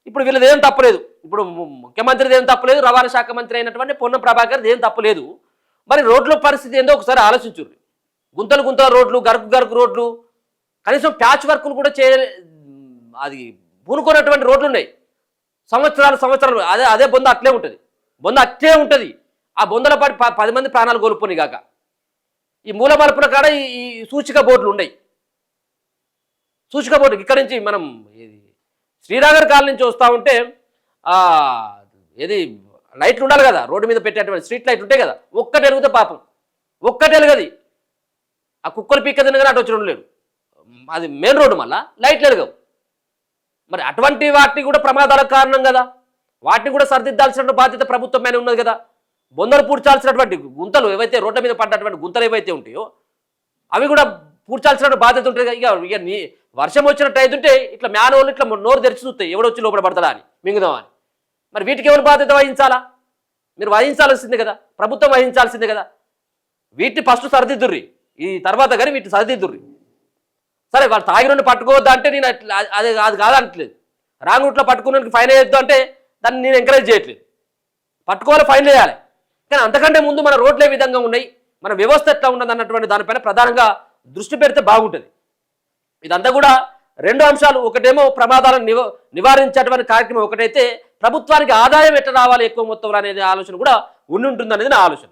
ఇప్పుడు వీళ్ళది ఏం తప్పలేదు. ఇప్పుడు ముఖ్యమంత్రిది ఏం తప్పలేదు, రవాణా శాఖ మంత్రి అయినటువంటి పొన్నం ప్రభాకర్ది ఏం తప్పలేదు. మరి రోడ్ల పరిస్థితి ఏందో ఒకసారి ఆలోచించుర్రి. గుంతలు గుంతల రోడ్లు, గరుకు గరుకు రోడ్లు, కనీసం ప్యాచ్ వర్క్లు కూడా అది పూనుకున్నటువంటి రోడ్లు ఉన్నాయి. సంవత్సరాలు అదే బొంద అట్లే ఉంటుంది. బొంద అట్లే ఉంటుంది. ఆ బొందల పాటు 10 మంది ప్రాణాలు కోల్పోయి కాక ఈ మూల మలుపుల కాడ ఈ సూచిక బోర్డులు ఉన్నాయి. సూచిక బోర్డు ఇక్కడి నుంచి మనం శ్రీనగర్ కాలనీ నుంచి వస్తూ ఉంటే ఏది లైట్లు ఉండాలి కదా, రోడ్డు మీద పెట్టేటువంటి స్ట్రీట్ లైట్లు ఉంటాయి కదా, ఒక్కటి ఎలుగుతే పాపం, ఒక్కటి ఎలగది. ఆ కుక్కలు పీక్క తినగానే అటు వచ్చి ఉండలేడు. అది మెయిన్ రోడ్డు, మళ్ళీ లైట్లు ఎలగవు. మరి అటువంటి వాటిని కూడా ప్రమాదాలకు కారణం కదా, వాటిని కూడా సరిదిద్దాల్సిన బాధ్యత ప్రభుత్వం మీద ఉన్నది కదా. బొందలు పూడ్చాల్సినటువంటి గుంతలు ఏవైతే రోడ్ల మీద పడ్డటువంటి గుంతలు ఏవైతే ఉంటాయో అవి కూడా పూడ్చాల్సిన బాధ్యత ఉంటుంది. ఇక వర్షం వచ్చినట్టు అవుతుంటే ఇట్లా మ్యానువల్ ఇట్లా నోరు తెరిచి చూస్తాయి ఎవడొచ్చి లోపల పడతాడా అని, మింగుదామని. మరి వీటికి ఎవరు బాధ్యత వహించాలా? మీరు వహించాల్సిందే కదా, ప్రభుత్వం వహించాల్సిందే కదా. వీటిని ఫస్ట్ సరిదిద్దుర్రి, ఈ తర్వాత కానీ వీటిని సరిదిద్దుర్రి. సరే వాళ్ళు తాగి నుండి పట్టుకోవద్దా అంటే నేను అది కాదనట్లేదు. రాంగ్ రూట్లో పట్టుకున్న ఫైన్ వేయొద్దు అంటే దాన్ని నేను ఎంకరేజ్ చేయట్లేదు. పట్టుకోవాలి, ఫైన్ వేయాలి. కానీ అంతకంటే ముందు మన రోడ్లు ఏ విధంగా ఉన్నాయి, మన వ్యవస్థ ఎట్లా ఉన్నది అన్నటువంటి దానిపైన ప్రధానంగా దృష్టి పెడితే బాగుంటుంది. ఇదంతా కూడా 2 అంశాలు. ఒకటేమో ప్రమాదాలను నివారించేటువంటి కార్యక్రమం ఒకటైతే ప్రభుత్వానికి ఆదాయం ఎట్లా రావాలి ఎక్కువ మొత్తంలో అనేది ఆలోచన కూడా ఉండి ఉంటుంది అనేది నా ఆలోచన.